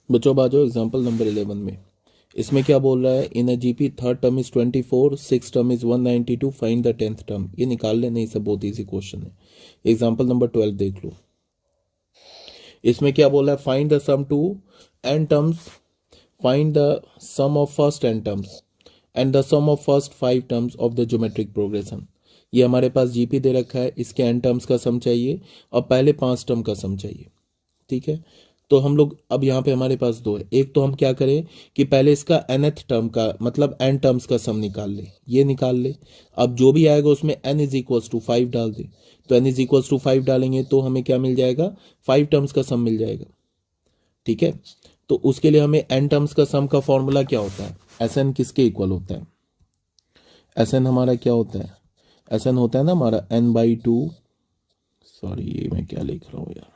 बच्चों अब आ जाओ एग्जाम्पल नंबर 11 में। इसमें क्या बोल रहा है, in a GP third term is 24, six term is 192, find the 10th term. ये निकाल लेना, ये सब बहुत ईजी क्वेश्चन है। एग्जाम्पल नंबर 12 देख लो। इसमें क्या बोला है, find the sum to n terms, find the sum of first n terms and the sum of first 5 terms of the geometric progression. ये हमारे पास जीपी दे रखा है, इसके n टर्म्स का सम चाहिए और पहले 5 टर्म का सम चाहिए। ठीक है, तो हम लोग अब यहाँ पे हमारे पास दो है। एक तो हम क्या करें कि पहले इसका nth टर्म का मतलब n टर्म्स का सम निकाल ले, ये निकाल ले। अब जो भी आएगा उसमें n इज इक्वल्स टू 5 डाल दे, तो n इज इक्वल्स टू 5 डालेंगे तो हमें क्या मिल जाएगा, 5 टर्म्स का सम मिल जाएगा। ठीक है, तो उसके लिए हमें n टर्म्स का सम का फॉर्मूला क्या होता है, एस एन किसके इक्वल होता है, एस एन हमारा क्या होता है, एस एन होता है ना हमारा n/2, सॉरी ये मैं क्या लिख रहा हूँ यार,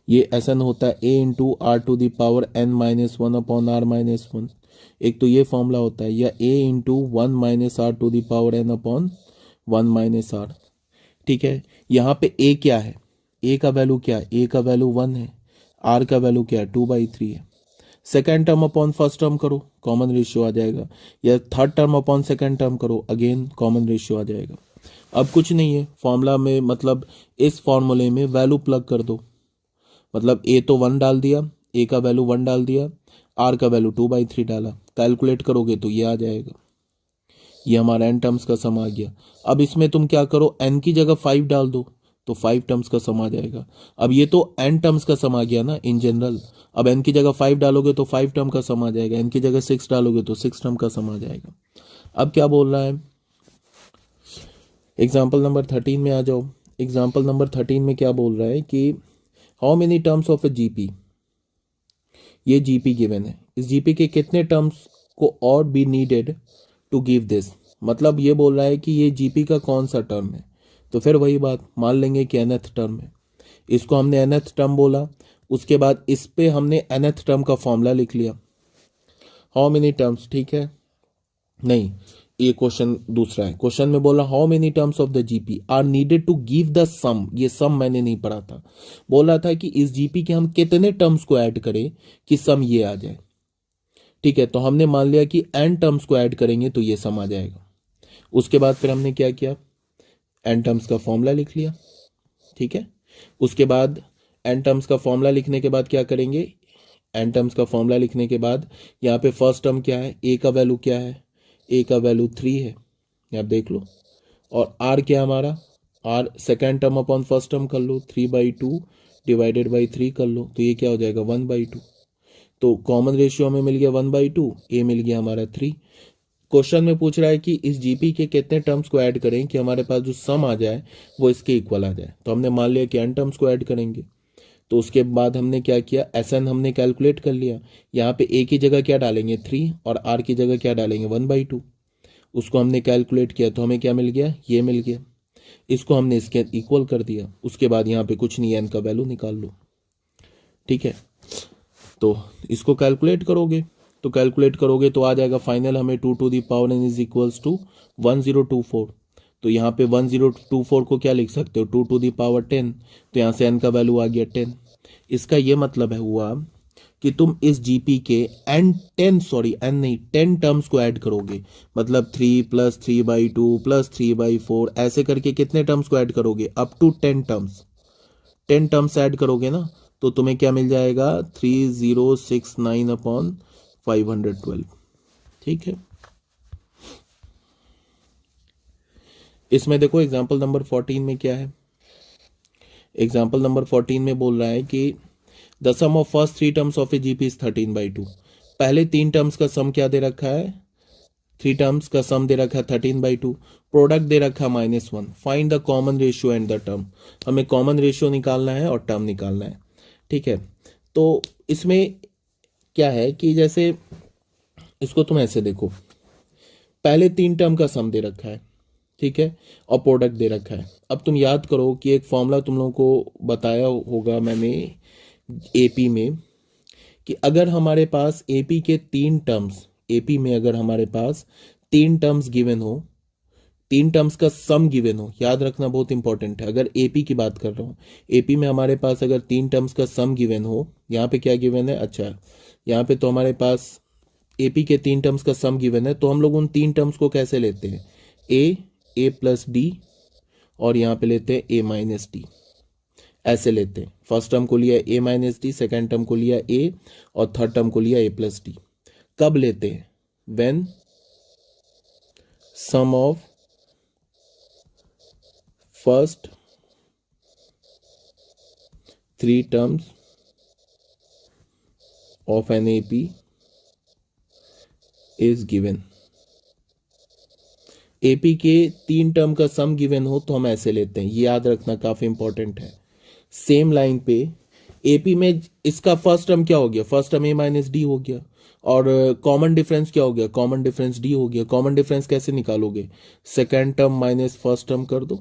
ये एस एन होता है a into r to the power n-1 upon r-1। एक तो ये फॉर्मूला होता है, या a into 1 - r to the power n upon 1 - r। ठीक है, यहाँ पे a क्या है, a का वैल्यू क्या है, a का वैल्यू 1 है, r का वैल्यू क्या है 2/3 है। Second term upon first term करो, कॉमन रेशियो आ जाएगा, या third term upon second term करो, अगेन कॉमन रेशियो आ जाएगा। अब कुछ नहीं है फॉर्मूला में, मतलब इस फॉर्मूले में वैल्यू प्लग कर दो, मतलब ए तो 1 डाल दिया, ए का वैल्यू 1 डाल दिया, आर का वैल्यू 2/3 डाला, कैलकुलेट करोगे तो ये आ जाएगा, ये हमारा एन टर्म्स का सम आ गया। अब इसमें तुम क्या करो, एन की जगह 5 डाल दो तो 5 टर्म्स का सम आ जाएगा। अब ये तो एन टर्म्स का सम आ गया ना इन जनरल, अब एन की जगह 5 डालोगे तो 5 टर्म का सम आ जाएगा, एन की जगह 6 डालोगे तो 6 टर्म का सम आ जाएगा। अब क्या बोल रहा है, एग्जाम्पल नंबर 13 में आ जाओ। एग्जाम्पल नंबर 13 में क्या बोल रहा है कि how many terms of a GP, ये जीपी गिवन है, इस जीपी के कितने टर्म्स को और be needed to give this, मतलब ये बोल रहा है कि ये जीपी का कौन सा टर्म है। तो फिर वही बात मान लेंगे कि nth टर्म है, इसको हमने nth टर्म बोला, उसके बाद इस पे हमने nth टर्म का फॉर्मूला लिख लिया, हाउ मेनी टर्म्स। ठीक है, नहीं ये क्वेश्चन दूसरा है, क्वेश्चन में बोला how many terms of the GP are needed to give the sum, ये सम मैंने नहीं पढ़ा था, बोल रहा था कि इस जीपी के हम कितने टर्म्स को ऐड करें कि सम ये आ जाए। ठीक है, तो हमने मान लिया कि n टर्म्स को ऐड करेंगे तो ये सम आ जाएगा। उसके बाद फिर हमने क्या किया, n टर्म्स का फॉर्मूला लिख लिया। ठीक है, उसके बाद n टर्म्स का फॉर्मूला लिखने के बाद क्या करेंगे, n टर्म्स का फॉर्मूला लिखने के बाद यहाँ पे फर्स्ट टर्म क्या है, a का वैल्यू क्या है, a का वैल्यू 3 है, आप देख लो, और r क्या है हमारा, r second term upon first term कर लो, 3/2 डिवाइडेड बाई 3 कर लो, तो ये क्या हो जाएगा 1/2। तो कॉमन रेशियो हमें मिल गया 1/2, ए मिल गया हमारा 3। क्वेश्चन में पूछ रहा है कि इस जीपी के कितने टर्म्स को ऐड करें कि हमारे पास जो सम आ जाए वो इसके इक्वल आ जाए। तो हमने मान लिया कि n टर्म्स को ऐड करेंगे, तो उसके बाद हमने क्या किया, एस एन हमने कैलकुलेट कर लिया, यहाँ पे ए की जगह क्या डालेंगे 3 और आर की जगह क्या डालेंगे 1/2, उसको हमने कैलकुलेट किया तो हमें क्या मिल गया, ये मिल गया, इसको हमने इसके इक्वल कर दिया। उसके बाद यहाँ पे कुछ नहीं है, एन का वैल्यू निकाल लो। ठीक है, तो इसको कैलकुलेट करोगे, तो कैलकुलेट करोगे तो आ जाएगा फाइनल हमें 2 to the power n is equals to 1024। तो यहाँ पे 1024 को क्या लिख सकते हो, 2 टू दी पावर 10, तो यहाँ से n का वैल्यू आ गया 10। इसका ये मतलब है हुआ कि तुम इस जीपी के n नहीं 10 टर्म्स को ऐड करोगे, मतलब 3 + 3/2 + 3/4 ऐसे करके कितने टर्म्स को ऐड करोगे, up to 10 terms, 10 terms add करोगे ना, तो तुम्हें क्या मिल जाएगा 3069 अपॉन 512। ठीक है, इसमें देखो एग्जाम्पल नंबर 14 में क्या है, एग्जाम्पल नंबर 14 में बोल रहा है कि the sum of first 3 terms of a GP is 13/2। पहले 3 टर्म्स का सम क्या दे रखा है, 3 टर्म्स का सम दे रखा है 13/2, प्रोडक्ट दे रखा है -1, find the common ratio and the term, हमें कॉमन रेशियो निकालना है और टर्म निकालना है। ठीक है, तो इसमें क्या है कि जैसे इसको तुम ऐसे देखो, पहले 3 टर्म का सम दे रखा है, ठीक है, और प्रोडक्ट दे रखा है। अब तुम याद करो कि एक फॉर्मूला तुम लोगों को बताया होगा मैंने एपी में, कि अगर हमारे पास एपी के 3 टर्म्स, एपी में अगर हमारे पास 3 टर्म्स गिवन हो तीन टर्म्स का सम गिवन हो, याद रखना बहुत इंपॉर्टेंट है। अगर एपी की बात कर रहा हूँ, एपी में हमारे पास अगर तीन टर्म्स का सम गिवन हो, यहाँ पे क्या गिवन है, अच्छा यहाँ पे तो हमारे पास एपी के तीन टर्म्स का सम गिवन है, तो हम लोग उन तीन टर्म्स को कैसे लेते हैं, ए प्लस डी और यहाँ पे लेते हैं ए माइनस डी, ऐसे लेते हैं। फर्स्ट टर्म को लिया ए माइनस डी, सेकेंड टर्म को लिया ए और थर्ड टर्म को लिया ए प्लस डी। कब लेते हैं, when sum of first three terms of an AP is given. AP के तीन टर्म का सम गिवन हो तो हम ऐसे लेते हैं, ये याद रखना काफी इंपॉर्टेंट है। सेम लाइन पे एपी में इसका फर्स्ट टर्म क्या हो गया, फर्स्ट टर्म ए माइनस डी हो गया, और कॉमन डिफरेंस क्या हो गया, कॉमन डिफरेंस डी हो गया। कॉमन डिफरेंस कैसे निकालोगे, second term minus first term कर दो,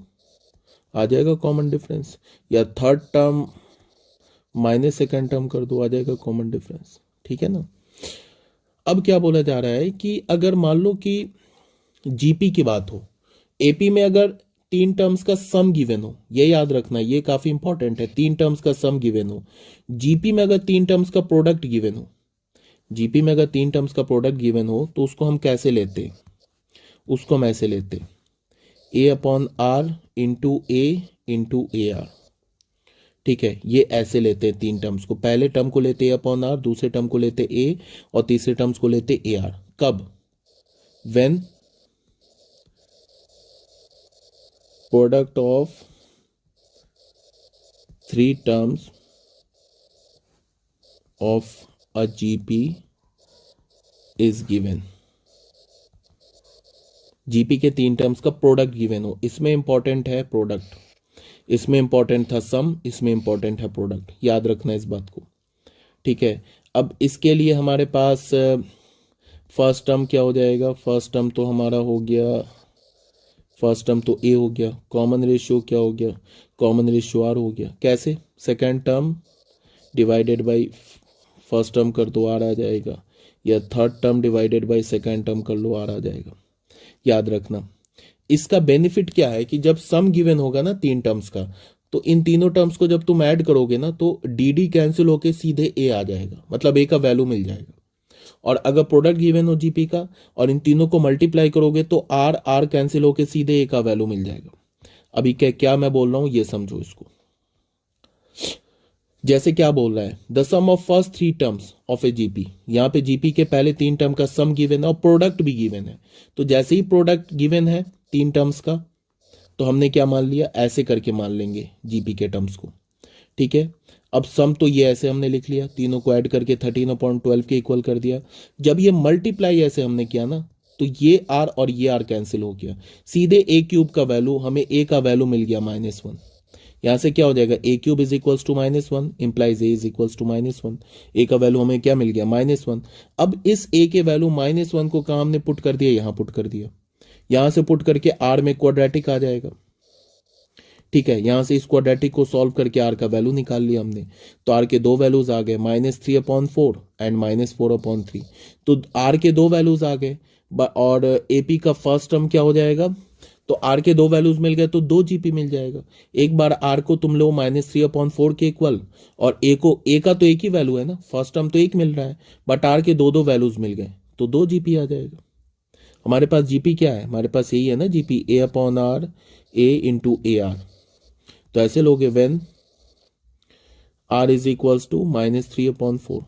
आ जाएगा कॉमन डिफरेंस, या third term minus second term कर दो, आ जाएगा कॉमन डिफरेंस, ठीक है ना। अब क्या बोला जा रहा है कि अगर मान लो कि जीपी की बात हो, एपी में अगर तीन टर्म्स का सम गिवन हो, ये याद रखना, ये काफी इंपॉर्टेंट है, तीन टर्म्स का सम गिवन हो। जीपी में अगर तीन टर्म्स का प्रोडक्ट गिवन हो, जीपी में अगर तीन टर्म्स का प्रोडक्ट गिवन हो तो उसको हम कैसे लेते, उसको हम ऐसे लेते, A upon R into A R, ठीक है। ये ऐसे लेते हैं तीन टर्म्स को, पहले टर्म को लेते ए अपॉन आर, दूसरे टर्म को लेते ए और तीसरे टर्म्स को लेते ए आर। कब, when product of three terms of a GP is given. GP के तीन टर्म्स का प्रोडक्ट गिवन हो, इसमें इंपॉर्टेंट है प्रोडक्ट, इसमें इंपॉर्टेंट था सम, इसमें इंपॉर्टेंट है प्रोडक्ट, याद रखना इस बात को, ठीक है। अब इसके लिए हमारे पास फर्स्ट टर्म क्या हो जाएगा, फर्स्ट टर्म तो हमारा हो गया, फर्स्ट टर्म तो ए हो गया, कॉमन रेशियो क्या हो गया, कॉमन रेशियो आर हो गया। कैसे, second term divided by first term कर दो, आर आ जाएगा, या third term divided by second term कर लो, आर आ जाएगा। याद रखना इसका बेनिफिट क्या है कि जब सम गिवन होगा ना तीन टर्म्स का, तो इन तीनों टर्म्स को जब तुम ऐड करोगे ना तो डी डी कैंसिल होके सीधे ए आ जाएगा, मतलब ए का वैल्यू मिल जाएगा। और अगर प्रोडक्ट गिवन हो जीपी का और इन तीनों को मल्टीप्लाई करोगे तो आर आर कैंसिल होके सीधे ए का वैल्यू मिल जाएगा। अभी क्या मैं बोल रहा हूं ये समझो इसको। जैसे क्या बोल रहा है, the sum of first three terms of a GP, यहाँ पे जीपी के पहले तीन टर्म का सम गिवन है और प्रोडक्ट भी गिवन है। तो जैसे ही प्रोडक्ट गिवन है तीन टर्म्स का, तो हमने क्या मान लिया, ऐसे करके मान लेंगे जीपी के टर्म्स को, ठीक है। अब सम तो ये ऐसे हमने लिख लिया, तीनों को ऐड करके 13/12 के इक्वल कर दिया। जब ये मल्टीप्लाई ऐसे हमने किया ना तो ये आर और ये आर कैंसिल हो गया, सीधे ए क्यूब का वैल्यू, हमें ए का वैल्यू मिल गया -1। यहां से क्या हो जाएगा, A cube is equals to -1 implies A is equals to -1। A का वैल्यू हमें क्या मिल गया, -1। अब इस ए के वैल्यू -1 को कहां हमने पुट कर दिया, यहां पुट कर दिया। यहां से पुट करके आर में क्वाड्रेटिक आ जाएगा, ठीक है। यहां से इस क्वाड्रेटिक को सॉल्व करके आर का वैल्यू निकाल लिया हमने, तो आर के दो वैल्यूज आ गए, -3/4 एंड -4/3। तो आर के दो वैल्यूज आ गए और एपी का फर्स्ट टर्म क्या हो जाएगा, तो आर के दो वैल्यूज मिल गए तो दो जीपी मिल जाएगा। एक बार आर को तुम लो -3/4 के इक्वल, और ए को, ए का तो एक ही वैल्यू है ना, फर्स्ट टर्म तो एक मिल रहा है, बट आर के दो दो वैल्यूज मिल गए तो दो जीपी आ जाएगा। हमारे पास जीपी क्या है, हमारे पास यही है ना GP, A upon R, A into A R. तो ऐसे लोगे, when R is equals to -3/4,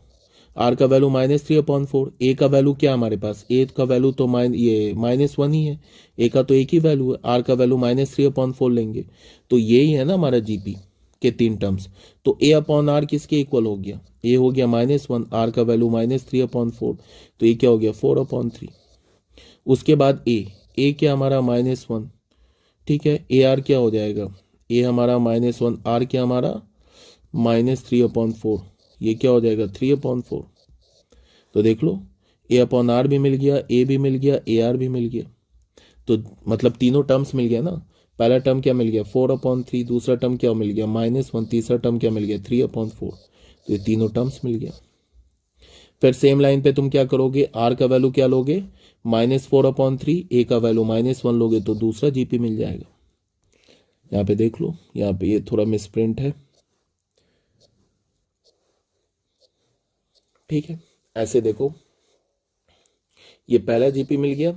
R का वैल्यू -3/4, ए का वैल्यू क्या हमारे पास, ए का वैल्यू तो ये -1 ही है, ए का तो एक ही वैल्यू है, आर का वैल्यू -3/4 लेंगे, तो यही है ना हमारा जीपी के तीन टर्म्स। तो ए अपॉन आर किसके इक्वल हो गया, ए हो गया -1, आर का वैल्यू -3/4, तो ये क्या हो गया 4/3। उसके बाद ए क्या हमारा -1, ठीक है, ए आर क्या हो जाएगा, ए हमारा -1, आर क्या हमारा -3/4, ये क्या हो जाएगा 3/4। तो देख लो, ए अपॉन आर भी मिल गया, ए भी मिल गया, ए आर भी मिल गया, तो मतलब तीनों टर्म्स मिल गया ना। पहला टर्म क्या मिल गया 4/3, दूसरा टर्म क्या मिल गया -1, तीसरा टर्म क्या मिल गया 3/4, तो ये तीनों टर्म्स मिल गया। फिर सेम लाइन पे तुम क्या करोगे, आर का वैल्यू क्या लोगे, -4/3, ए का वैल्यू -1 लोगे तो दूसरा जीपी मिल जाएगा। यहाँ पे देख लो, यहाँ पे ये थोड़ा मिसप्रिंट है, ठीक है। ऐसे देखो, ये पहला जीपी मिल गया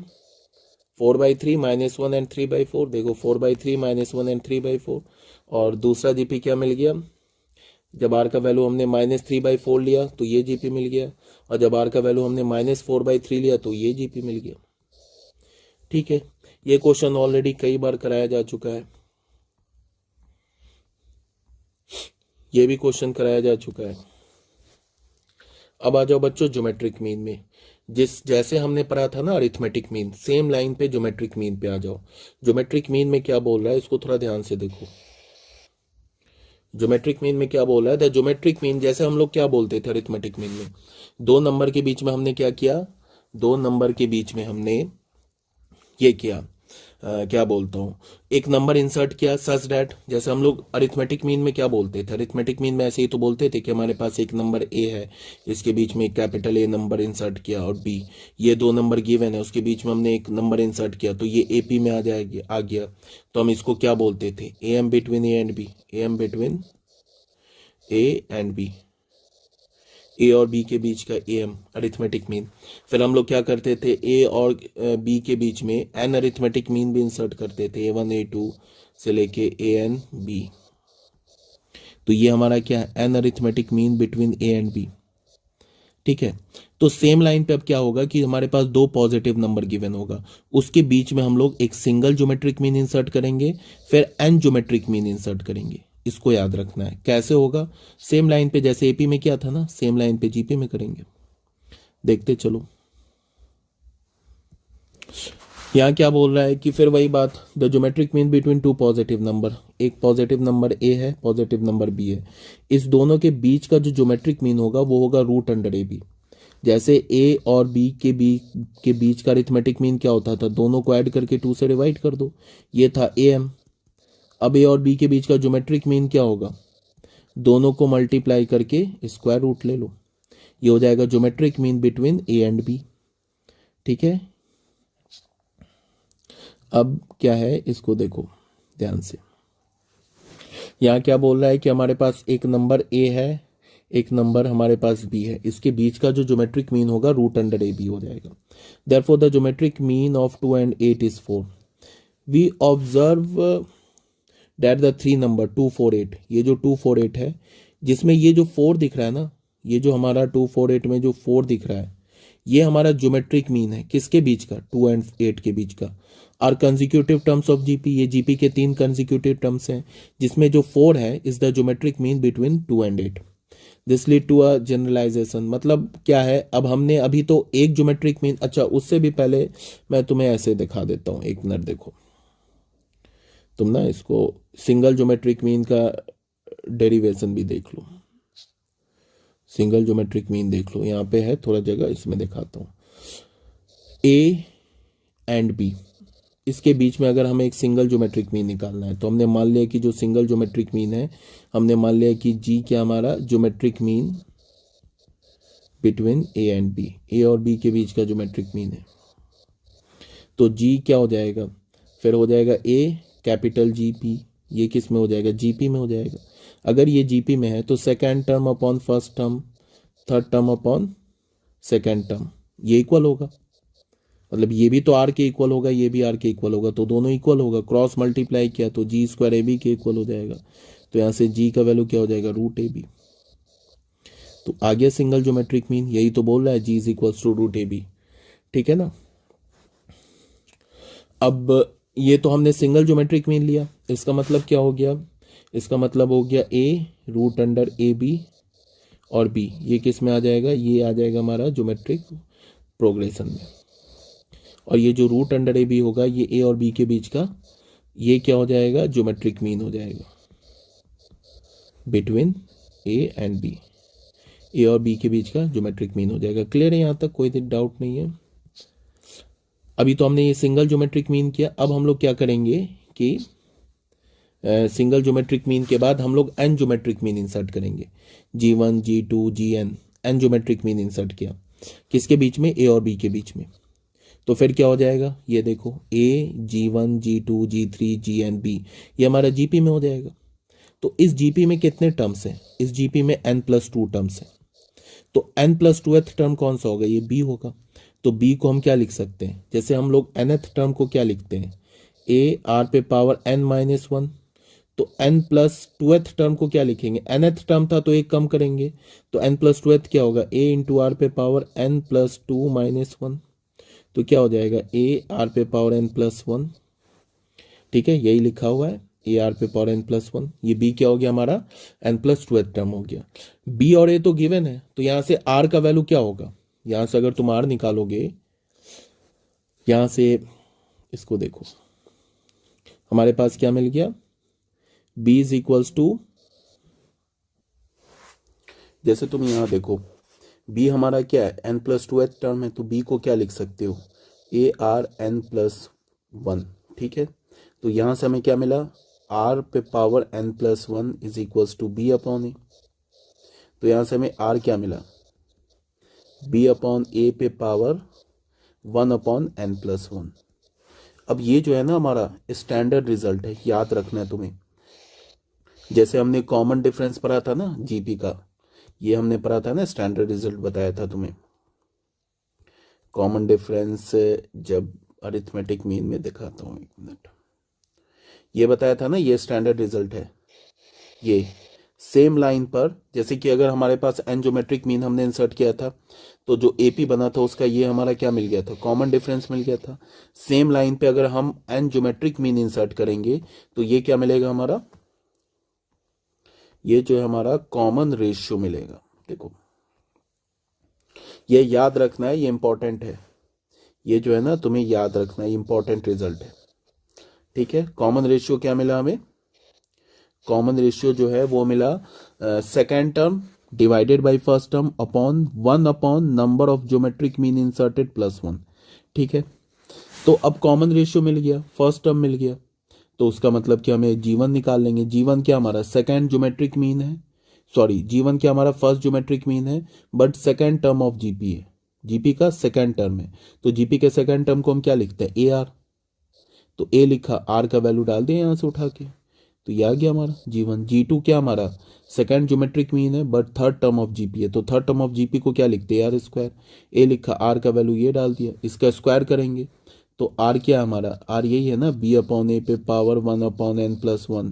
4/3 -1 एंड 3/4, देखो 4/3 -1 एंड 3/4। और दूसरा जीपी क्या मिल गया, जब आर का वैल्यू हमने -3/4 लिया तो ये जीपी मिल गया, और जब आर का वैल्यू हमने -4/3 लिया तो ये जीपी मिल गया, ठीक है। ये क्वेश्चन ऑलरेडी कई बार कराया जा चुका है, ये भी क्वेश्चन कराया जा चुका है। अब आ जाओ बच्चों ज्योमेट्रिक मीन में, जैसे हमने पढ़ा था ना अरिथमेटिक मीन, सेम लाइन पे ज्योमेट्रिक मीन पे आ जाओ। ज्योमेट्रिक मीन में क्या बोल रहा है, इसको थोड़ा ध्यान से देखो। ज्योमेट्रिक मीन में क्या बोल रहा है, द ज्योमेट्रिक मीन, जैसे हम लोग क्या बोलते थे अरिथमेटिक मीन में, दो नंबर के बीच में हमने क्या किया, दो नंबर के बीच में हमने ये किया, क्या बोलता हूँ, एक नंबर इंसर्ट किया सच दैट, जैसे हम लोग अरिथमेटिक मीन में क्या बोलते थे, अरिथमेटिक मीन में ऐसे ही तो बोलते थे कि हमारे पास एक नंबर ए है, इसके बीच में एक कैपिटल ए नंबर इंसर्ट किया, और बी, ये दो नंबर गिवन है, उसके बीच में हमने एक नंबर इंसर्ट किया तो ये एपी में आ गया, तो हम इसको क्या बोलते थे, A M between A and B, A M between A and B, A और बी के बीच का ए एम अरिथमेटिक मीन। फिर हम लोग क्या करते थे, ए और बी के बीच में एन अरिथमेटिक मीन भी इंसर्ट करते थे, A1 A2 से लेके AN B, तो ये हमारा क्या है, an arithmetic mean between A and B, ठीक है। तो सेम लाइन पे अब क्या होगा कि हमारे पास दो पॉजिटिव नंबर गिवन होगा, उसके बीच में हम लोग एक सिंगल ज्योमेट्रिक मीन इंसर्ट करेंगे, फिर एन ज्योमेट्रिक मीन इंसर्ट करेंगे। इसको याद रखना है, कैसे होगा, सेम लाइन पे, जैसे एपी में क्या था ना, सेम लाइन पे जीपी में करेंगे। देखते चलो, यहाँ क्या बोल रहा है कि फिर वही बात, the geometric mean between two positive number, एक पॉजिटिव नंबर ए है, पॉजिटिव नंबर बी है, इस दोनों के बीच का जो ज्योमेट्रिक मीन होगा वो होगा √अंडर AB। जैसे ए और बी के बीच का अरिथमेटिक मीन क्या होता था, दोनों को ऐड करके 2 से डिवाइड कर दो, ये था AM। अब ए और बी के बीच का ज्योमेट्रिक मीन क्या होगा, दोनों को मल्टीप्लाई करके स्क्वायर रूट ले लो, ये हो जाएगा geometric mean between A and B, ठीक है। अब क्या है, इसको देखो ध्यान से, यहाँ क्या बोल रहा है कि हमारे पास एक नंबर ए है, एक नंबर हमारे पास बी है, इसके बीच का जो ज्योमेट्रिक मीन होगा √अंडर AB हो जाएगा। Therefore the geometric mean of 2 and 8 is 4। We observe that the three number 2, 4, 8, ये जो 2, 4, 8 है, जिसमें ये जो 4 दिख रहा है ना, ये जो हमारा 2, 4, 8 में जो 4 दिख रहा है, ये हमारा ज्योमेट्रिक मीन है, किसके बीच का, 2 and 8 के बीच का। Are consecutive terms of GP, ये जीपी के 3 कंजिक्यूटिव टर्म्स हैं, जिसमें जो 4 है is the geometric mean between 2 and 8। This lead to a generalisation, मतलब क्या है, अब हमने अभी तो एक ज्योमेट्रिक मीन, अच्छा उससे भी पहले मैं तुम्हें ऐसे दिखा देता हूँ, एक मिनट देखो, तुम ना इसको सिंगल ज्योमेट्रिक मीन का डेरिवेशन भी देख लो, सिंगल ज्योमेट्रिक मीन देख लो, यहाँ पे है थोड़ा जगह, इसमें दिखाता हूँ। ए एंड बी, इसके बीच में अगर हमें एक सिंगल ज्योमेट्रिक मीन निकालना है, तो हमने मान लिया कि जो सिंगल ज्योमेट्रिक मीन है, हमने मान लिया कि जी क्या हमारा geometric mean between A and B, A और बी के बीच का ज्योमेट्रिक मीन है, तो जी क्या हो जाएगा, फिर हो जाएगा ए कैपिटल GP, ये किस में हो जाएगा, GP में हो जाएगा। अगर ये GP में है तो second term upon first term, third term upon second term, ये इक्वल होगा, मतलब ये भी तो R के इक्वल होगा, ये भी R के इक्वल होगा, तो दोनों इक्वल होगा, क्रॉस मल्टीप्लाई किया तो G² AB के इक्वल हो जाएगा, तो यहाँ से G का वैल्यू क्या हो जाएगा, √AB। तो आ गया सिंगल ज्योमेट्रिक मीन, यही तो बोल रहा है, G is equals to √AB, ठीक है ना। अब ये तो हमने सिंगल ज्योमेट्रिक मीन लिया, इसका मतलब क्या हो गया, इसका मतलब हो गया A √अंडर AB और B, ये किस में आ जाएगा, ये आ जाएगा हमारा ज्योमेट्रिक प्रोग्रेशन में, और ये जो √अंडर AB होगा, ये A और B के बीच का, ये क्या हो जाएगा, ज्योमेट्रिक मीन हो जाएगा between A and B, A और B के बीच का ज्योमेट्रिक मीन हो जाएगा। क्लियर है, यहाँ तक कोई डाउट नहीं है। अभी तो हमने ये सिंगल ज्योमेट्रिक मीन किया, अब हम लोग क्या करेंगे कि सिंगल ज्योमेट्रिक मीन के बाद हम लोग एन ज्योमेट्रिक मीन इंसर्ट करेंगे, G1 G2 Gn, n geometric mean insert किया, किसके बीच में, ए और बी के बीच में, तो फिर क्या हो जाएगा, ये देखो ए G1 G2 G3 GN B, ये हमारा जीपी में हो जाएगा। तो इस जीपी में कितने टर्म्स हैं, इस जीपी में n+2 टर्म्स हैं, तो n+2th टर्म कौन सा होगा, ये बी होगा। तो बी को हम क्या लिख सकते हैं, जैसे हम लोग nth टर्म को क्या लिखते हैं, ए आर पे पावर n-1, तो n+2th टर्म को क्या लिखेंगे, nth टर्म था तो एक कम करेंगे, तो n+2th क्या होगा, a इंटू आर पे पावर n+2-1, तो क्या हो जाएगा, ए आर पे पावर n+1, ठीक है, यही लिखा हुआ है, ए आर पे पावर n+1, ये बी क्या हो गया हमारा, n+2th टर्म हो गया। बी और ए तो गिवन है, तो यहां से आर का वैल्यू क्या होगा, यहां से अगर तुम आर निकालोगे, यहां से इसको देखो, हमारे पास क्या मिल गया, b इज इक्वल्स टू, जैसे तुम यहां देखो b हमारा क्या है, n+2th टर्म है, तो b को क्या लिख सकते हो, ए आर n+1, ठीक है। तो यहां से हमें क्या मिला, r पे power n+1 is equals to b upon A, तो यहां से हमें r क्या मिला, b अपॉन ए पे पावर 1 अपॉन n+1। अब ये जो है ना हमारा स्टैंडर्ड रिजल्ट है, याद रखना है तुम्हें, जैसे हमने कॉमन डिफरेंस पढ़ा था ना जीपी का, ये हमने पढ़ा था ना, स्टैंडर्ड रिजल्ट बताया था तुम्हें, कॉमन डिफरेंस जब अरिथमेटिक मीन में दिखाता हूँ, एक मिनट, ये बताया था ना, ये स्टैंडर्ड रिजल्ट है, ये सेम लाइन पर, जैसे कि अगर हमारे पास एन ज्योमेट्रिक मीन हमने इंसर्ट किया था, तो जो एपी बना था उसका ये हमारा क्या मिल गया था, कॉमन डिफरेंस मिल गया था। सेम लाइन पे अगर हम एन ज्योमेट्रिक मीन इंसर्ट करेंगे तो ये क्या मिलेगा हमारा, ये जो है हमारा कॉमन रेशियो मिलेगा। देखो ये याद रखना है, ये इंपॉर्टेंट है, ये जो है ना तुम्हें याद रखना है, इंपॉर्टेंट रिजल्ट है, ठीक है। कॉमन रेशियो क्या मिला हमें, कॉमन रेशियो जो है वो मिला second term divided by first term upon 1 upon number of geometric mean inserted +1, ठीक है। तो अब कॉमन रेशियो मिल गया, फर्स्ट टर्म मिल गया, तो उसका मतलब कि हमें G1 निकाल लेंगे। G1 क्या हमारा सेकेंड ज्योमेट्रिक मीन है, सॉरी G1 क्या हमारा फर्स्ट ज्योमेट्रिक मीन है, but second term of GP है, जीपी का सेकेंड टर्म है, तो जीपी के सेकेंड टर्म को हम क्या लिखते हैं, ए आर, तो ए लिखा, आर का वैल्यू डाल दें यहां से उठा के, तो ये आ गया हमारा G1। G2 क्या हमारा सेकेंड ज्योमेट्रिक मीन है but third term of GP है, तो थर्ड टर्म ऑफ जीपी को क्या लिखते हैं, आर स्क्वायर, ए लिखा, आर का वैल्यू ये डाल दिया, इसका स्क्वायर करेंगे तो आर क्या हमारा, आर यही है ना, बी अपॉन ए पे पावर 1 अपॉन n+1,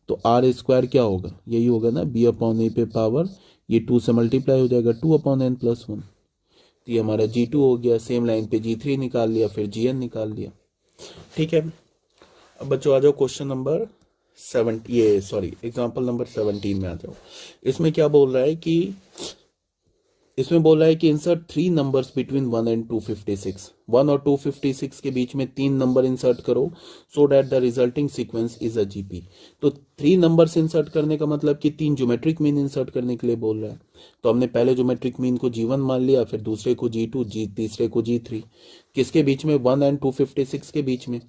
तो आर स्क्वायर क्या होगा, यही होगा ना, बी अपॉन ए पे पावर, ये 2 से मल्टीप्लाई हो जाएगा 2 अपॉन n+1, तो ये हमारा G2 हो गया। सेम लाइन पे G3 निकाल लिया, फिर Gn निकाल लिया, ठीक है। अब बच्चों आ जाओ क्वेश्चन नंबर 7, ये सॉरी एग्जाम्पल नंबर 17 में आ जाओ। इसमें क्या बोल रहा है कि, इसमें बोल रहा है कि इंसर्ट 3 नंबर्स बिटवीन 1 एंड 256, 1 और 256 के बीच में 3 नंबर इंसर्ट करो so that the resulting sequence is a GP. तो 3 नंबर्स इंसर्ट करने का मतलब कि 3 ज्योमेट्रिक मीन इंसर्ट करने के लिए बोल रहा है, तो हमने पहले ज्योमेट्रिक मीन को G1 मान लिया, फिर दूसरे को G2, तीसरे को G3, किसके बीच में, 1 एंड 256 के बीच में,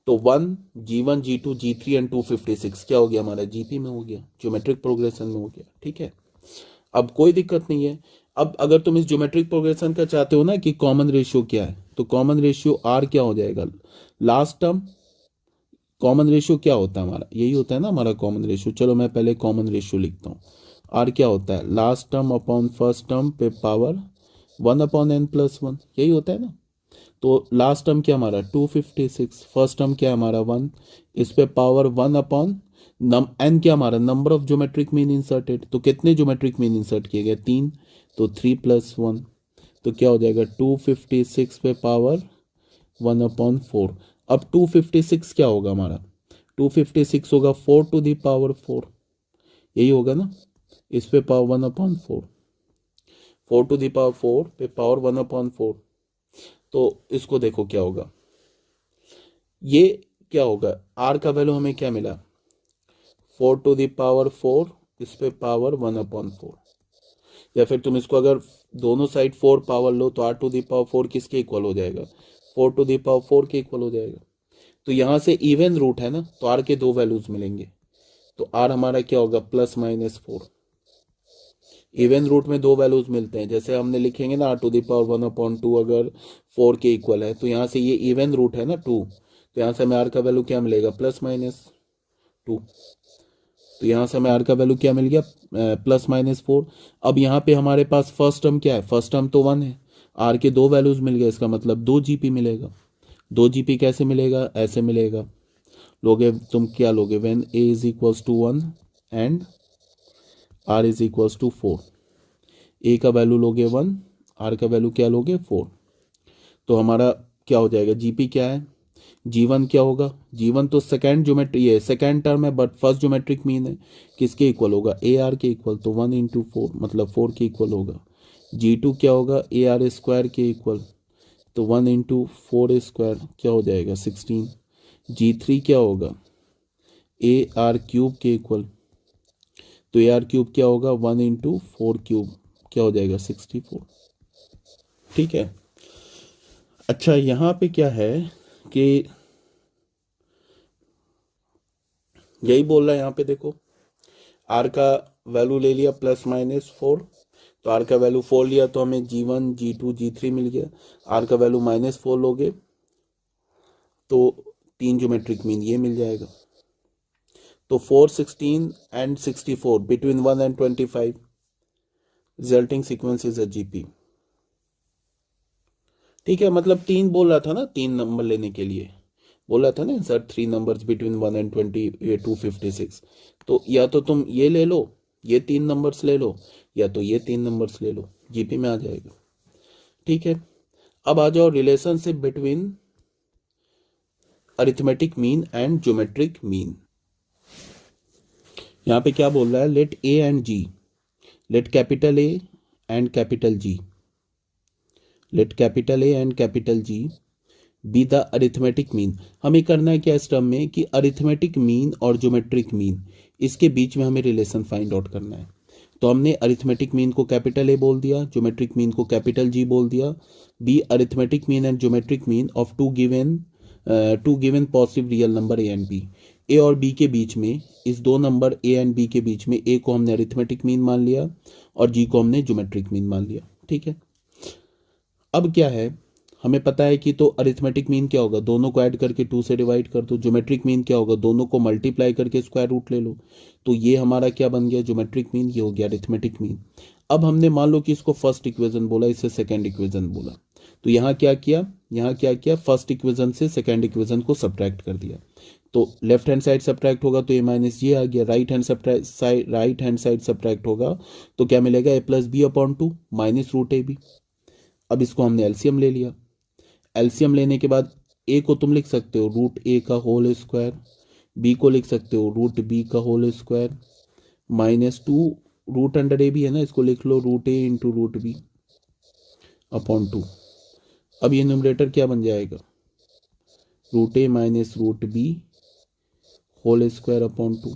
तो 1 G1 G2 G3 एंड 256 क्या हो गया हमारा, जीपी में हो गया, ज्योमेट्रिक प्रोग्रेशन में हो गया, ठीक है। अब कोई दिक्कत नहीं है। अब अगर तुम इस ज्योमेट्रिक प्रोग्रेशन का चाहते हो ना कि कॉमन रेशियो क्या है, तो कॉमन रेशियो आर क्या हो जाएगा, लास्ट टर्म, कॉमन रेशियो क्या होता है हमारा, यही होता है ना हमारा कॉमन रेशियो, चलो मैं पहले कॉमन रेशियो लिखता हूँ, आर क्या होता है, last term upon first term पे पावर 1 अपॉन n+1, यही होता है ना। तो लास्ट टर्म क्या हमारा 256, फर्स्ट टर्म क्या हमारा 1, इस पे पावर 1 अपॉन एन क्या हमारा number of geometric mean inserted, तो कितने ज्योमेट्रिक मीन इंसर्ट किए गए 3, तो 3 + 1, तो क्या हो जाएगा 256 पे पावर 1 अपॉन 4। अब 256 क्या होगा हमारा, 256 होगा 4 टू द पावर 4, यही होगा ना, इस पे power 1 upon 4, 4 to the power 4 पे पावर 1 अपॉन 4, तो इसको देखो क्या होगा, ये क्या होगा, आर का वैल्यू हमें क्या मिला 4 टू द पावर 4, इस पे पावर 1 अपॉन 4, या फिर तुम इसको अगर दोनों साइड 4 पावर लो तो आर टू द पावर 4 किसके इक्वल हो जाएगा, 4 टू द पावर 4 के इक्वल हो जाएगा। तो यहां से इवन रूट है ना, तो आर के 2 वैल्यूज मिलेंगे, तो आर हमारा क्या होगा +-4, इवन रूट में दो वैल्यूज मिलते हैं, जैसे हमने लिखेंगे ना r⁻1/2 अगर 4 के इक्वल है, तो यहाँ से ये इवन रूट है ना 2, तो यहाँ से हमें r का वैल्यू क्या मिलेगा +-2। तो यहाँ से हमें r का वैल्यू क्या मिल गया +-4। अब यहाँ पे हमारे पास फर्स्ट टर्म क्या है, फर्स्ट टर्म तो 1 है, r के दो वैल्यूज मिल गए, इसका मतलब 2 GP मिलेगा। 2 GP कैसे मिलेगा, ऐसे मिलेगा, लोगे तुम क्या लोगे, when a is equals to 1 and r is equals to 4, a का वैल्यू लोगे 1, r का वैल्यू क्या लोगे 4, तो हमारा क्या हो जाएगा, GP क्या है, G1 क्या होगा, G1 तो सेकेंड ज्योमेट्री है, सेकेंड टर्म है, बट फर्स्ट ज्योमेट्रिक मीन है, किसके इक्वल होगा, AR के इक्वल, तो 1 इंटू 4 मतलब 4 के इक्वल होगा। G2 क्या होगा, AR स्क्वायर के इक्वल, तो 1 इंटू 4 स्क्वायर क्या हो जाएगा 16। G3 क्या होगा, AR क्यूब के इक्वल, तो AR क्यूब क्या होगा 1 इंटू 4 क्यूब क्या हो जाएगा 64। ठीक है। अच्छा यहाँ पे क्या है कि यही बोल रहा है यहाँ पे, देखो r का वैल्यू ले लिया +-4, तो r का वैल्यू 4 लिया तो हमें G1 G2 G3 मिल गया। r का वैल्यू -4 लोगे तो 3 ज्योमेट्रिक मीन ये मिल जाएगा, तो 4, 16 and 64 between 1 and 25 resulting sequence is a GP। ठीक है, मतलब 3 बोल रहा था ना, 3 नंबर लेने के लिए बोल रहा था ना, सर 3 नंबर्स बिटवीन 1 एंड 256, तो या तो तुम ये ले लो, ये 3 नंबर्स ले लो, या तो ये 3 नंबर्स ले लो, GP में आ जाएगा। ठीक है, अब आ जाओ relationship between arithmetic mean and geometric mean. यहाँ पे क्या बोल रहा है, let A and G, let capital A and capital G, let capital A and capital G be the arithmetic mean. हमें करना है क्या इस टर्म में कि अरिथमेटिक मीन और ज्योमेट्रिक मीन, इसके बीच में हमें रिलेशन फाइंड आउट करना है। तो हमने अरिथमेटिक मीन को कैपिटल A बोल दिया, ज्योमेट्रिक मीन को कैपिटल G बोल दिया। Be arithmetic mean and geometric mean of two given positive real number A and B। A और B के बीच में, इस दो नंबर A एंड B के बीच में A को हमने अरिथमेटिक मीन मान लिया और G को हमने ज्योमेट्रिक मीन मान लिया। ठीक है, अब क्या है, हमें पता है कि तो अरिथमेटिक मीन क्या होगा, दोनों को ऐड करके 2 से डिवाइड कर दो। ज्योमेट्रिक मीन क्या होगा, दोनों को मल्टीप्लाई करके स्क्वायर रूट ले लो। तो ये हमारा क्या बन गया, ज्योमेट्रिक मीन, ये हो गया अरिथमेटिक मीन। अब हमने मान लो कि इसको फर्स्ट इक्वेशन बोला, इसे सेकंड इक्वेशन बोला, तो यहाँ क्या किया, यहाँ क्या किया, फर्स्ट इक्वेशन से सेकंड इक्वेशन को सब्ट्रैक्ट कर दिया। तो लेफ्ट हैंड साइड सब्ट्रैक्ट होगा तो A-G आ गया, राइट हैंड साइड सब्ट्रैक्ट होगा तो क्या मिलेगा, A+B/2 -√AB। अब इसको हमने एलसीएम ले लिया, एलसीएम लेने के बाद A को तुम लिख सकते हो √A का होल स्क्वायर, B को लिख सकते हो √B का whole square, -2 root under A भी है ना, इसको लिख लो √A इंटू √B/2। अब ये न्यूमरेटर क्या बन जाएगा, √A माइनस √B होल स्क्वायर/2।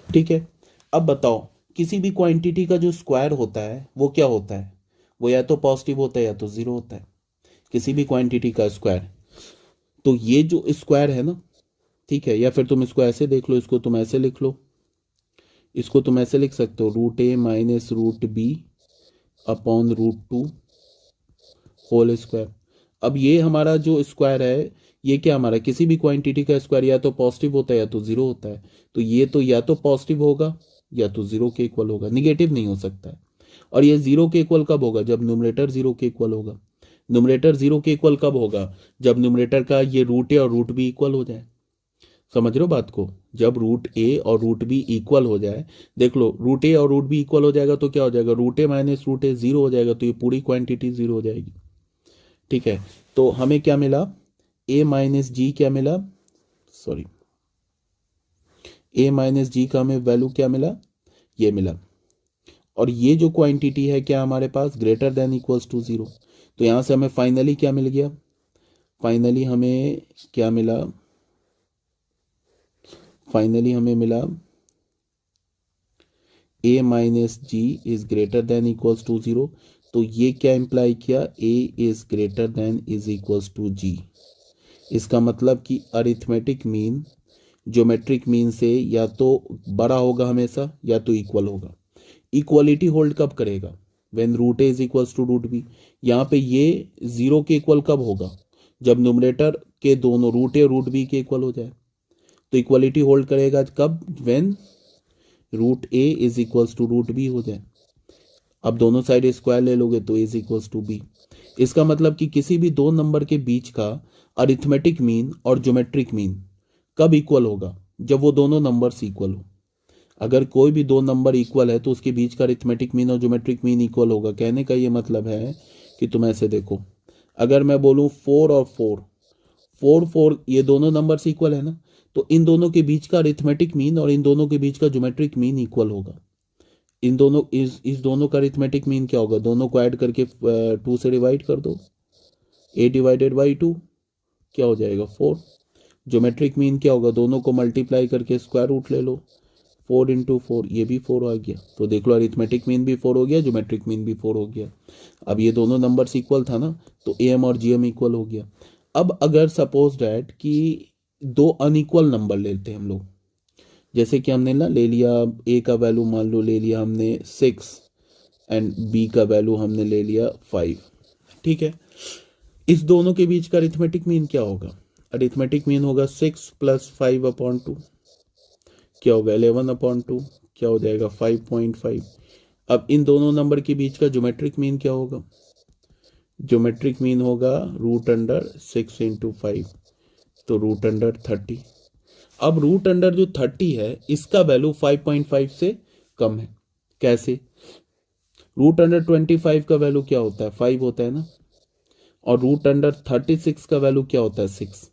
ठीक है, अब बताओ किसी भी क्वांटिटी का जो स्क्वायर होता है वो क्या होता है, वो या तो पॉजिटिव होता है या तो 0 होता है, किसी भी क्वांटिटी का स्क्वायर। तो ये जो स्क्वायर है ना, ठीक है, या फिर तुम इसको ऐसे देख लो, इसको तुम ऐसे लिख लो, इसको तुम ऐसे लिख सकते हो √A minus √B/√2 whole square. अब ये हमारा जो स्क्वायर है, ये क्या हमारा किसी भी क्वांटिटी का स्क्वायर या तो पॉजिटिव होता है या तो 0 होता है, तो ये तो या तो पॉजिटिव होगा या तो 0 के इक्वल होगा, निगेटिव नहीं हो सकता है। और ये 0 के इक्वल कब होगा, जब न्यूमरेटर 0 के इक्वल होगा। न्यूमरेटर 0 के इक्वल कब होगा, जब न्यूमरेटर का ये √A और √B इक्वल हो जाए। समझ रहे हो बात को, जब √A और √B इक्वल हो जाए, देख लो √A और √B इक्वल हो जाएगा तो क्या हो जाएगा, √A माइनस √A 0 हो जाएगा, तो ये पूरी क्वांटिटी 0 हो जाएगी। ठीक है, तो हमें क्या मिला, A माइनस G क्या मिला, सॉरी A माइनस G का हमें वैल्यू क्या मिला, ये मिला। और ये जो क्वांटिटी है क्या हमारे पास, ग्रेटर देन इक्वल्स टू 0। तो यहां से हमें फाइनली क्या मिल गया, फाइनली हमें क्या मिला, फाइनली हमें मिला A minus G is greater than equals to 0। तो ये क्या इंप्लाई किया, A is greater than is equals to G। इसका मतलब कि अरिथमेटिक मीन ज्योमेट्रिक मीन से या तो बड़ा होगा हमेशा या तो इक्वल होगा। इक्वालिटी होल्ड कब करेगा? When root A is equals to root B. यहाँ पे ये 0 के इक्वल कब होगा? जब न्यूमरेटर के दोनों रूट ए और रूट बी के इक्वल हो जाए। तो इक्वालिटी होल्ड करेगा कब? When root A is equals to root B हो जाए। अब दोनों साइड स्क्वायर ले लोगे तो A is equals to B. इसका मतलब कि किसी भी दो नंबर के बीच का अरिथमेटिक मीन और ज्योमेट्रिक मीन कब इक्वल होगा? जब वो दोनों नंबर्स इक्वल हो। अगर कोई भी दो नंबर इक्वल है तो उसके बीच का अरिथमेटिक मीन और ज्योमेट्रिक मीन इक्वल होगा। कहने का ये मतलब है कि तुम ऐसे देखो, अगर मैं बोलूं 4 और 4 ये दोनों नंबर्स इक्वल है ना, तो इन दोनों के बीच का अरिथमेटिक मीन और इन दोनों के बीच का ज्योमेट्रिक मीन इक्वल होगा। इन दोनों इस दोनों का अरिथमेटिक मीन क्या होगा? दोनों को ऐड करके 2 से डिवाइड कर दो, a डिवाइडेड बाई 2 क्या हो जाएगा? 4। ज्योमेट्रिक मीन क्या होगा? दोनों को मल्टीप्लाई करके स्क्वायर रूट ले लो, 4 इंटू 4, ये भी 4 आ गया। तो देख लो अरिथमेटिक मीन भी 4 हो गया, ज्योमेट्रिक मीन भी 4 हो गया। अब ये दोनों नंबर्स इक्वल था ना, तो am और gm इक्वल हो गया। अब अगर सपोज डैट कि दो अनइक्वल नंबर लेते हैं हम लोग, जैसे कि हमने ना ले लिया a का वैल्यू मान लो ले लिया हमने 6 एंड b का वैल्यू हमने ले लिया 5, ठीक है। इस दोनों के बीच का अरिथमेटिक मीन क्या होगा? अरिथमेटिक मीन होगा 6 प्लस 5/2 क्या होगा? 11/2 क्या हो जाएगा? 5.5। अब इन दोनों नंबर के बीच का ज्योमेट्रिक मीन क्या होगा? ज्योमेट्रिक मीन होगा √6 इंटू 5, तो √30। अब √30 जो 30 है इसका वैल्यू 5.5 से कम है। कैसे? √25 का वैल्यू क्या होता है? 5 होता है ना, और √36 का वैल्यू क्या होता है? 6।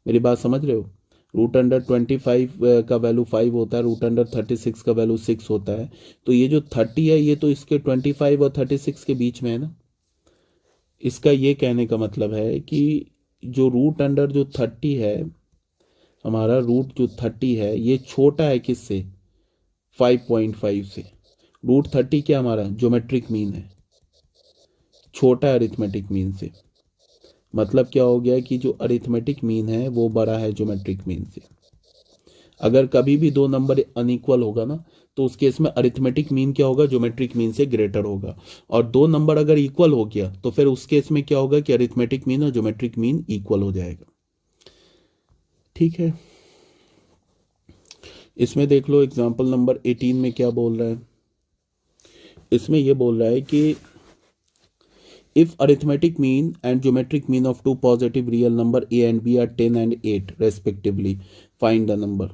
मेरी बात समझ रहे हो? √25 का वैल्यू 5 होता है, √36 का वैल्यू 6 होता है। तो ये जो 30 है ये तो इसके 25 और 36 के बीच में है ना। इसका ये कहने का मतलब है कि जो √30 जो 30 है, हमारा रूट जो 30 है ये छोटा है किससे? 5.5 से। √30 क्या हमारा ज्योमेट्रिक मीन है, छोटा है अरिथमेटिक मीन से। मतलब क्या हो गया कि जो अरिथमेटिक मीन है वो बड़ा है ज्योमेट्रिक मीन से। अगर कभी भी दो नंबर अनइक्वल होगा ना, तो उस केस में अरिथमेटिक मीन क्या होगा? ज्योमेट्रिक मीन से ग्रेटर होगा। और दो नंबर अगर इक्वल हो गया तो फिर उस केस में क्या होगा कि अरिथमेटिक मीन और ज्योमेट्रिक मीन इक्वल हो जाएगा। ठीक है, इसमें देख लो एग्जाम्पल नंबर 18 में क्या बोल रहा है। इसमें यह बोल रहा है कि if arithmetic mean and geometric mean of two positive real number a and b are 10 and 8 respectively, find the number।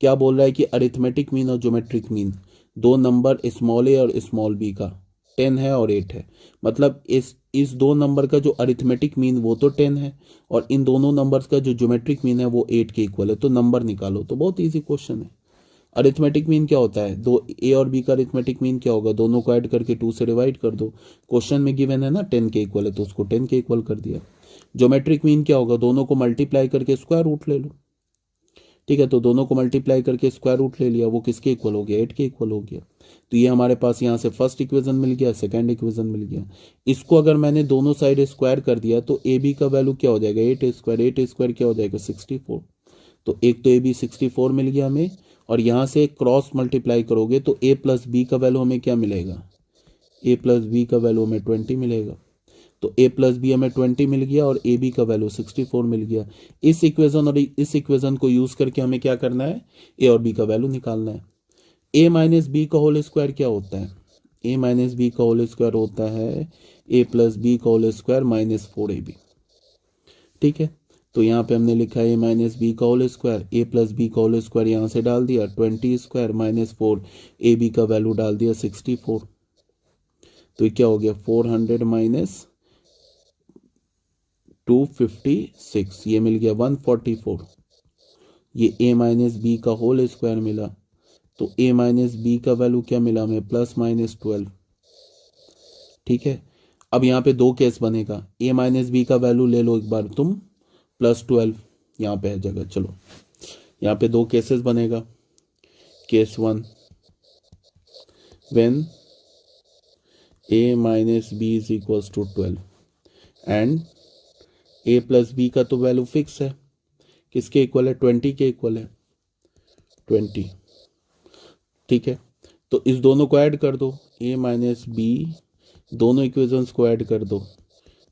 क्या बोल रहा है कि अरिथमेटिक मीन और ज्योमेट्रिक मीन दो नंबर स्मॉल ए और स्मॉल बी का 10 है और 8 है। मतलब इस दो नंबर का जो अरिथमेटिक मीन वो तो 10 है और इन दोनों नंबर्स का जो ज्योमेट्रिक मीन है वो 8 के इक्वल है। तो नंबर निकालो। तो बहुत इजी क्वेश्चन है। अरिथमेटिक मीन क्या होता है? दो ए और बी का अरिथमेटिक मीन क्या होगा? दोनों को ऐड करके 2 से डिवाइड कर दो। क्वेश्चन में गिवन है ना 10 के इक्वल है, तो उसको 10 के इक्वल कर दिया। ज्योमेट्रिक मीन क्या होगा? दोनों को मल्टीप्लाई करके स्क्वायर रूट ले लो। ठीक है, तो दोनों को मल्टीप्लाई करके स्क्वायर रूट ले लिया, वो किसके इक्वल हो गया? 8 के इक्वल हो गया। तो ये हमारे पास यहाँ से फर्स्ट इक्वेशन मिल गया, सेकंड इक्वेशन मिल गया। इसको अगर मैंने दोनों साइड स्क्वायर कर दिया तो ए बी का वैल्यू क्या हो जाएगा? 8 स्क्वायर क्या हो जाएगा? 64। तो एक तो ए बी 64 मिल गया हमें, और यहाँ से क्रॉस मल्टीप्लाई करोगे तो ए प्लस बी का वैल्यू हमें क्या मिलेगा? ए प्लस बी का वैल्यू हमें 20 मिलेगा। तो ए प्लस बी हमें 20 मिल गया और ए बी का वैल्यू 64 मिल गया। इस इक्वेशन और इस इक्वेशन को यूज करके हमें क्या करना है? ए और बी का वैल्यू निकालना है। ए माइनस बी का होल स्क्वायर क्या होता है? ए माइनस बी का होल स्क्वायर होता है ए प्लस बी का होल स्क्वायर -4ab। ठीक है, तो यहाँ पे हमने लिखा है ए माइनस बी का होल स्क्वायर, ए प्लस बी का होल स्क्वायर यहाँ से डाल दिया 20 स्क्वायर -4, ए बी का वैल्यू डाल दिया 64। तो ये क्या हो गया? 400 माइनस 256, ये मिल गया 144। ये ए माइनस बी का होल स्क्वायर मिला, तो ए माइनस बी का वैल्यू क्या मिला हमें? +-12। ठीक है, अब यहाँ पे दो केस बनेगा। ए माइनस बी का वैल्यू ले लो एक बार तुम, +12 यहाँ पे है जगह। चलो यहाँ पे दो केसेस बनेगा। Case 1, when A minus B is equals to 12 and A plus B का तो वैल्यू फिक्स है, किसके इक्वल है? 20 के इक्वल है, 20। ठीक है, तो इस दोनों को ऐड कर दो, a माइनस बी, दोनों इक्वेशंस को ऐड कर दो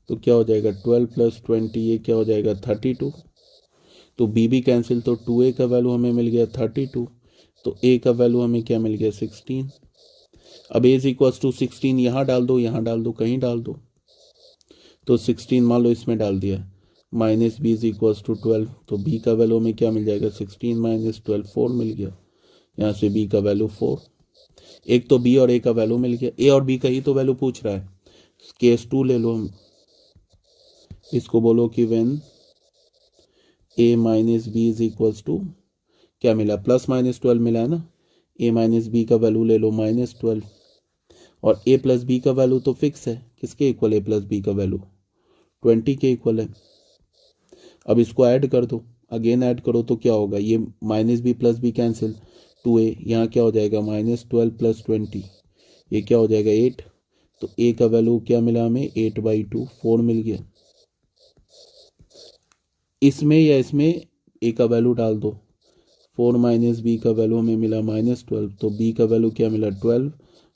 तो क्या हो जाएगा 12 प्लस 20, ये क्या हो जाएगा 32। तो b भी कैंसिल, तो 2a का वैल्यू हमें मिल गया 32, तो a का वैल्यू हमें क्या मिल गया 16। अब a इज इक्वल टू 16 यहाँ डाल दो, यहाँ डाल दो, कहीं डाल दो, तो 16 मान लो इसमें डाल दिया, minus B is equal to 12, तो b का वैल्यू हमें क्या मिल जाएगा 16 माइनस 12, 4 मिल गया। यहाँ से b का वैल्यू 4, एक तो b और a का वैल्यू मिल गया, a और b का ही तो वैल्यू पूछ रहा है। केस 2 ले लो, हम इसको बोलो कि when a minus B is equal to, क्या मिला प्लस माइनस 12 मिला है ना, a माइनस बी का वैल्यू ले लो माइनस 12, और a प्लस बी का वैल्यू तो फिक्स है, किसके इक्वल a प्लस बी का वैल्यू 20 के इक्वल है। अब इसको ऐड कर दो, अगेन ऐड करो तो क्या होगा, ये minus B plus B cancel, 2a, यहाँ क्या हो जाएगा माइनस 12 प्लस 20, ये क्या हो जाएगा 8, तो a का वैल्यू क्या मिला हमें 8/2, 4 मिल गया। इसमें या इसमें a का वैल्यू डाल दो, 4 माइनस बी का वैल्यू हमें मिला माइनस 12, तो b का वैल्यू क्या मिला 12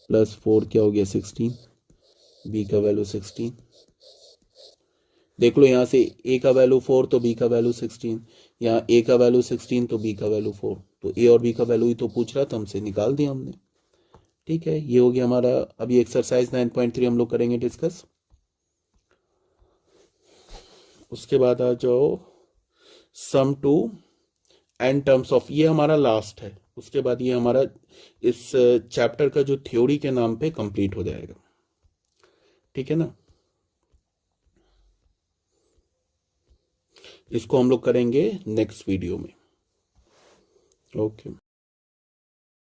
प्लस 4 क्या हो गया 16, b का वैल्यू 16। देख लो यहाँ से a का वैल्यू 4 तो b का वैल्यू 16, यहाँ a का वैल्यू 16 तो b का वैल्यू 4, तो a और b का वैल्यू ही तो पूछ रहा था हमसे, निकाल दिया हमने। ठीक है, ये हो गया हमारा। अभी एक्सरसाइज 9.3 हम लोग करेंगे डिस्कस। उसके बाद आ जाओ सम टू एन टर्म्स ऑफ, ये हमारा लास्ट है। उसके बाद ये हमारा इस चैप्टर का जो थ्योरी के नाम पे कंप्लीट हो जाएगा। ठीक है ना, इसको हम लोग करेंगे नेक्स्ट वीडियो में। ओके।